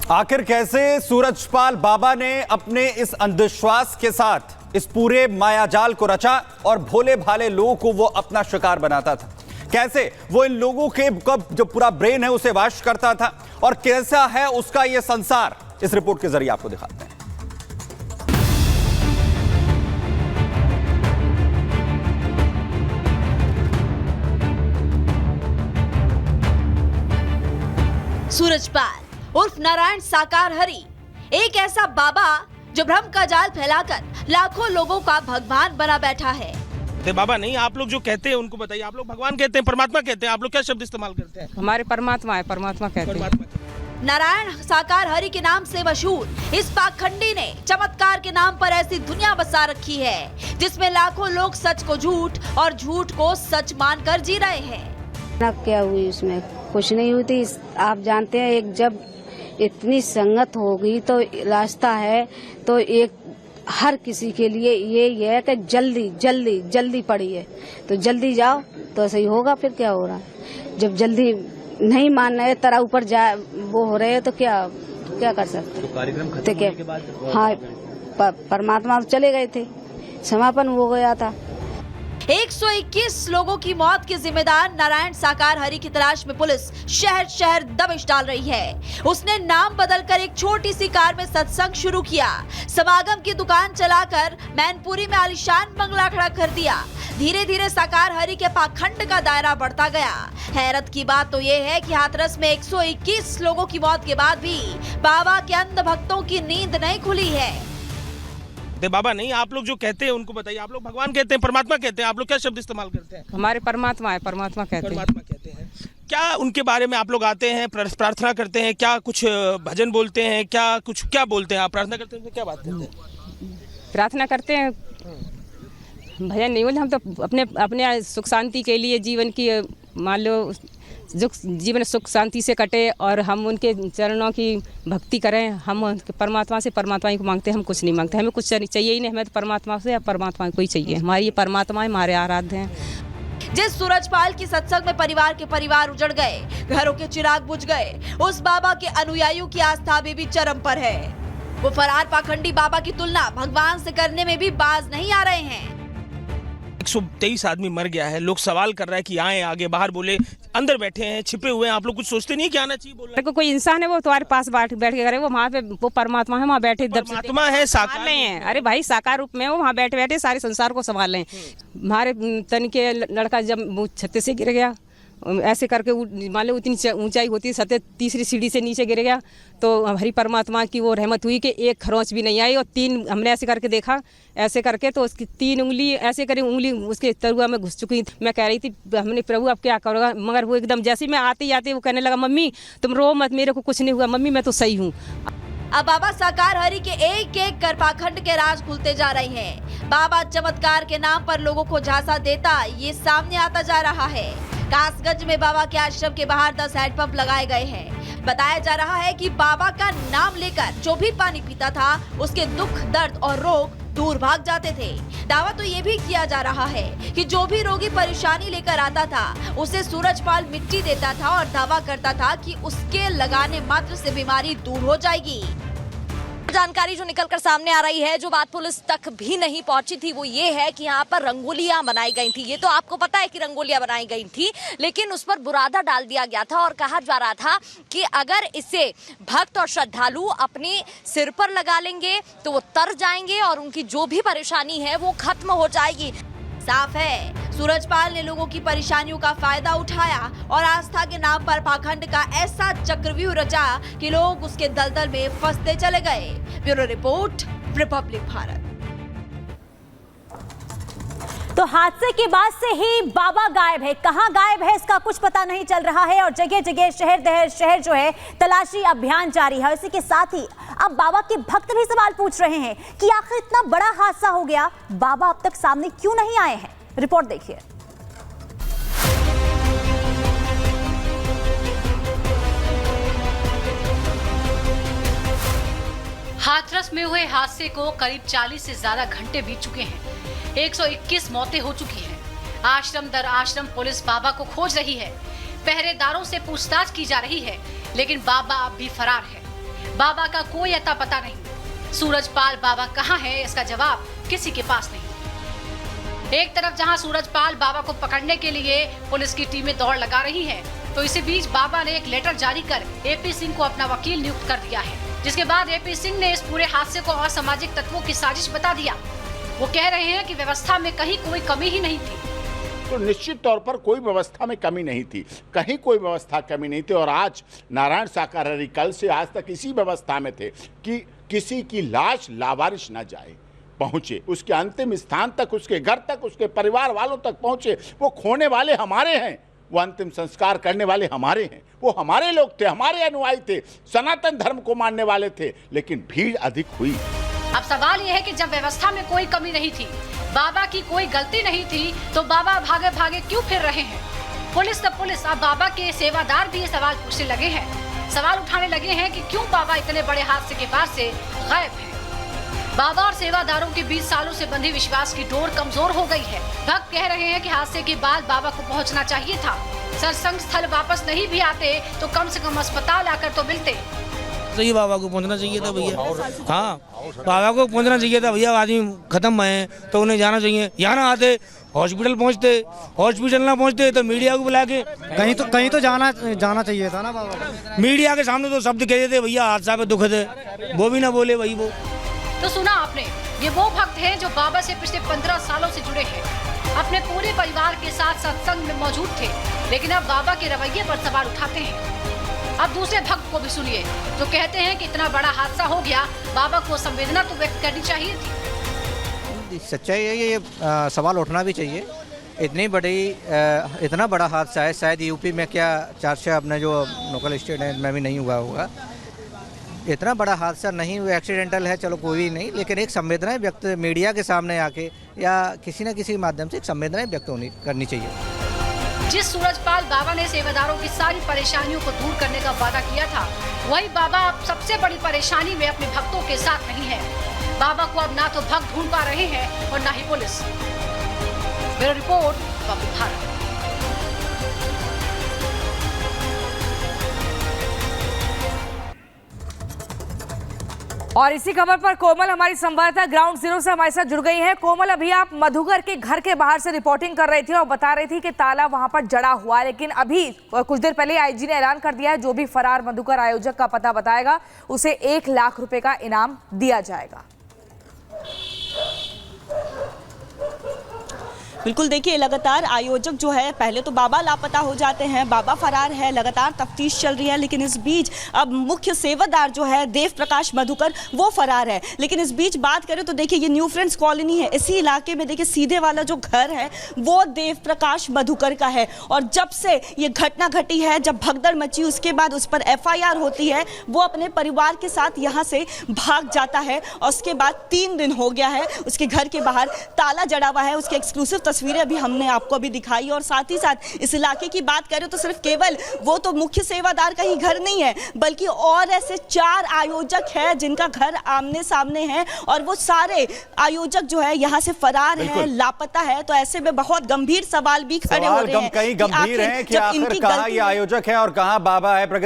आखिर कैसे सूरजपाल बाबा ने अपने इस अंधविश्वास के साथ इस पूरे मायाजाल को रचा और भोले भाले लोगों को वो अपना शिकार बनाता था? कैसे वो इन लोगों के जो पूरा ब्रेन है उसे वाश करता था और कैसा है उसका ये संसार, इस रिपोर्ट के जरिए आपको दिखाते हैं। सूरजपाल उर्फ नारायण साकार हरि, एक ऐसा बाबा जो भ्रम का जाल फैलाकर लाखों लोगों का भगवान बना बैठा है। बाबा नहीं, आप लोग जो कहते हैं उनको बताइए। आप लोग भगवान कहते हैं, परमात्मा कहते हैं, आप लोग क्या शब्द इस्तेमाल करते हैं? हमारे परमात्मा है, परमात्मा कहते हैं। नारायण साकार हरि के नाम से मशहूर इस पाखंडी ने चमत्कार के नाम पर ऐसी दुनिया बसा रखी है जिसमें लाखों लोग सच को झूठ और झूठ को सच मानकर जी रहे हैं। क्या हुई उसमें? कुछ नहीं हुई थी। आप जानते हैं, एक जब इतनी संगत होगी तो रास्ता है तो एक हर किसी के लिए ये है कि जल्दी जल्दी जल्दी पड़ी है तो जल्दी जाओ तो ऐसा ही होगा। फिर क्या हो रहा है, जब जल्दी नहीं मान रहे तरह ऊपर जा वो हो रहे हैं तो क्या कर सकते? तो कार्यक्रम खत्म होने के बाद हाँ, परमात्मा तो चले गए थे, समापन हो गया था। 121 लोगों की मौत के जिम्मेदार नारायण साकार हरि की तलाश में पुलिस शहर शहर दबिश डाल रही है। उसने नाम बदलकर एक छोटी सी कार में सत्संग शुरू किया, समागम की दुकान चलाकर मैनपुरी में आलीशान बंगला खड़ा कर दिया। धीरे धीरे साकार हरि के पाखंड का दायरा बढ़ता गया। हैरत की बात तो ये है कि हाथरस में 121 लोगों की मौत के बाद भी बाबा के अंध भक्तों की नींद नहीं खुली है। बाबा नहीं, आप लोग जो कहते हैं उनको बताइए। आप लोग भगवान कहते हैं, परमात्मा कहते हैं, आप लोग क्या शब्द इस्तेमाल करते हैं? हमारे परमात्मा है, परमात्मा कहते हैं। परमात्मा कहते हैं। क्या उनके बारे में आप लोग आते हैं, प्रार्थना करते हैं? क्या कुछ भजन बोलते हैं? क्या बोलते हैं? आप प्रार्थना करते हैं तो क्या बात करते हैं? प्रार्थना करते हैं, भजन नहीं बोलते। हम तो अपने सुख शांति के लिए जीवन की मान लो जीवन सुख शांति से कटे और हम उनके चरणों की भक्ति करें। हम परमात्मा से परमात्मा ही को मांगते हैं, हम कुछ नहीं मांगते। हमें कुछ चाहिए ही नहीं, हमें तो परमात्मा से या परमात्मा को ही चाहिए। हमारी ये परमात्मा है, हमारे आराध्य हैं। जिस सूरजपाल की सत्संग में परिवार के परिवार उजड़ गए, घरों के चिराग बुझ गए, उस बाबा के अनुयायियों की आस्था भी चरम पर है। वो फरार पाखंडी बाबा की तुलना भगवान से करने में भी बाज नहीं आ रहे हैं। 123 आदमी मर गया है। लोग सवाल कर रहा है कि आए आगे बाहर बोले, अंदर बैठे हैं, छिपे हुए हैं। आप लोग कुछ सोचते नहीं कि आना चाहिए? बोल रहे कोई इंसान है वो तुम्हारे पास बैठ के करे, वो वहाँ पे वो परमात्मा है, वहाँ बैठे परमात्मा है, साकार है। अरे भाई साकार रूप में वो वहाँ बैठे सारे संसार को संभाल रहे हैं। हमारे तन के लड़का जब छत्ते से गिर गया, ऐसे करके मान लो उतनी ऊंचाई होती है, सत्य तीसरी सीढ़ी से नीचे गिर गया तो हरी परमात्मा की वो रहमत हुई कि एक खरोंच भी नहीं आई। और 3 हमने ऐसे करके देखा, ऐसे करके तो उसकी 3 उंगली ऐसे करी, उंगली उसके तरुआ में घुस चुकी। मैं कह रही थी हमने प्रभु अब क्या करोगा, मगर वो एकदम जैसे मैं आते जाते वो कहने लगा, मम्मी तुम रो मत, मेरे को कुछ नहीं हुआ, मम्मी मैं तो सही हूँ। अब बाबा साकार हरि के एक एक कर पाखंड के राज खुलते जा रहे हैं। बाबा चमत्कार के नाम पर लोगों को झांसा देता ये सामने आता जा रहा है। कासगंज में बाबा के आश्रम के बाहर 10 हैंडपंप लगाए गए हैं। बताया जा रहा है कि बाबा का नाम लेकर जो भी पानी पीता था उसके दुख दर्द और रोग दूर भाग जाते थे। दावा तो ये भी किया जा रहा है कि जो भी रोगी परेशानी लेकर आता था उसे सूरजपाल मिट्टी देता था और दावा करता था कि उसके लगाने मात्र से बीमारी दूर हो जाएगी। जानकारी जो निकलकर सामने आ रही है, जो बात पुलिस तक भी नहीं पहुंची थी, वो ये है कि यहाँ पर रंगोलियां बनाई गई थी। ये तो आपको पता है कि रंगोलियां बनाई गई थी, लेकिन उस पर बुरादा डाल दिया गया था और कहा जा रहा था कि अगर इसे भक्त और श्रद्धालु अपने सिर पर लगा लेंगे तो वो तर जाएंगे और उनकी जो भी परेशानी है वो खत्म हो जाएगी। साफ है सूरजपाल ने लोगों की परेशानियों का फायदा उठाया और आस्था के नाम पर पाखंड का ऐसा चक्रव्यूह रचा कि लोग उसके दलदल में फंसते चले गए। Bureau report, Republic Bharat. तो हादसे के बाद से ही बाबा गायब है। कहां गायब है इसका कुछ पता नहीं चल रहा है और जगह जगह शहर जो है तलाशी अभियान जारी है। इसी के साथ ही अब बाबा के भक्त भी सवाल पूछ रहे हैं कि आखिर इतना बड़ा हादसा हो गया, बाबा अब तक सामने क्यों नहीं आए हैं। रिपोर्ट देखिए। हाथरस में हुए हादसे को करीब 40 से ज्यादा घंटे बीत चुके हैं। 121 मौतें हो चुकी हैं। आश्रम दर आश्रम पुलिस बाबा को खोज रही है। पहरेदारों से पूछताछ की जा रही है, लेकिन बाबा अब भी फरार है। बाबा का कोई अता पता नहीं। सूरजपाल बाबा कहाँ है, इसका जवाब किसी के पास नहीं। एक तरफ जहां सूरजपाल बाबा को पकड़ने के लिए पुलिस की टीमें दौड़ लगा रही हैं, तो इसी बीच बाबा ने एक लेटर जारी कर एपी सिंह को अपना वकील नियुक्त कर दिया है, जिसके बाद एपी सिंह ने इस पूरे हादसे को असामाजिक तत्वों की साजिश बता दिया। वो कह रहे हैं कि व्यवस्था में कहीं कोई कमी ही नहीं थी। तो निश्चित तौर पर कोई व्यवस्था में कमी नहीं थी, कहीं कोई व्यवस्था कमी नहीं थी। और आज नारायण शाकाहारी कल से आज तक इसी व्यवस्था में थे कि किसी की लाश लावारिश न जाए, पहुंचे उसके अंतिम स्थान तक, उसके घर तक, उसके परिवार वालों तक पहुंचे। वो खोने वाले हमारे हैं, वो अंतिम संस्कार करने वाले हमारे हैं, वो हमारे लोग थे, हमारे अनुयायी थे, सनातन धर्म को मानने वाले थे, लेकिन भीड़ अधिक हुई। अब सवाल यह है कि जब व्यवस्था में कोई कमी नहीं थी, बाबा की कोई गलती नहीं थी, तो बाबा भागे भागे क्यों फिर रहे हैं? पुलिस तो पुलिस, अब बाबा के सेवादार भी ये सवाल पूछने लगे हैं, सवाल उठाने लगे हैं कि क्यों बाबा इतने बड़े हादसे के बाद से गायब हैं। बाबा और सेवादारों के बीच सालों से बंधी विश्वास की डोर कमजोर हो गई है। भक्त कह रहे हैं कि हादसे के बाद बाबा को पहुंचना चाहिए था। सत्संग स्थल वापस नहीं भी आते तो कम से कम अस्पताल आकर तो मिलते। सही बाबा को पहुंचना चाहिए था भैया। हाँ, बाबा को पहुंचना चाहिए था भैया। आदमी खत्म है तो उन्हें जाना चाहिए। यहाँ ना आते, हॉस्पिटल पहुंचते, हॉस्पिटल ना पहुंचते तो मीडिया को बुला के कहीं तो जाना चाहिए था ना बाबा। मीडिया के सामने तो शब्द कह देते भैया हादसा पे दुखद है, वो भी ना बोले भाई। वो तो सुना आपने, ये वो भक्त हैं जो बाबा से पिछले 15 सालों से जुड़े हैं, अपने पूरे परिवार के साथ सत्संग में मौजूद थे, लेकिन अब बाबा के रवैये पर सवाल उठाते हैं। अब दूसरे भक्त को भी सुनिए जो कहते हैं कि इतना बड़ा हादसा हो गया, बाबा को संवेदना तो व्यक्त करनी चाहिए थी। सच्चाई है ये सवाल उठना भी चाहिए। इतना बड़ा हादसा है, शायद यूपी में क्या चर्चा अपने जो लोकल स्टेट है में भी नहीं हुआ होगा। इतना बड़ा हादसा नहीं हुआ, एक्सीडेंटल है, चलो कोई नहीं, लेकिन एक संवेदनाएं व्यक्त मीडिया के सामने आके या किसी न किसी माध्यम से एक संवेदनाएं व्यक्त करनी चाहिए। जिस सूरजपाल बाबा ने सेवादारों की सारी परेशानियों को दूर करने का वादा किया था, वही बाबा अब सबसे बड़ी परेशानी में अपने भक्तों के साथ नहीं है। बाबा को अब ना तो भक्त ढूंढ पा रहे हैं और ना ही police. Bureau report, public Bharat. और इसी खबर पर कोमल हमारी संवाददाता ग्राउंड जीरो से हमारे साथ जुड़ गई हैं। कोमल, अभी आप मधुकर के घर के बाहर से रिपोर्टिंग कर रही थी और बता रही थी कि ताला वहां पर जड़ा हुआ है, लेकिन अभी कुछ देर पहले आईजी ने ऐलान कर दिया है जो भी फरार मधुकर आयोजक का पता बताएगा उसे 1 लाख रुपए का इनाम दिया जाएगा। बिल्कुल, देखिए लगातार आयोजक जो है, पहले तो बाबा लापता हो जाते हैं, बाबा फरार है, लगातार तफ्तीश चल रही है, लेकिन इस बीच अब मुख्य सेवादार जो है देव प्रकाश मधुकर वो फरार है। लेकिन इस बीच बात करें तो देखिए ये न्यू फ्रेंड्स कॉलोनी है, इसी इलाके में देखिए सीधे वाला जो घर है वो देव प्रकाश मधुकर का है। और जब से ये घटना घटी है, जब भगदड़ मची, उसके बाद उस पर FIR होती है, वो अपने परिवार के साथ यहाँ से भाग जाता है। और उसके बाद 3 दिन हो गया है, उसके घर के बाहर ताला जड़ा हुआ है। उसके एक्सक्लूसिव तस्वीरें अभी हमने आपको अभी दिखाई। और साथ ही साथ इस इलाके की बात करें तो सिर्फ केवल वो तो मुख्य सेवादार का ही घर नहीं है, बल्कि और ऐसे 4 आयोजक हैं जिनका घर आमने सामने है, और वो सारे आयोजक जो है यहाँ से फरार है, लापता है। तो ऐसे में बहुत गंभीर सवाल भी खड़े हो रहे हैं। कहीं गंभीर है कि आखिर कहाँ ये आयोजक है और कहाँ बाबा है।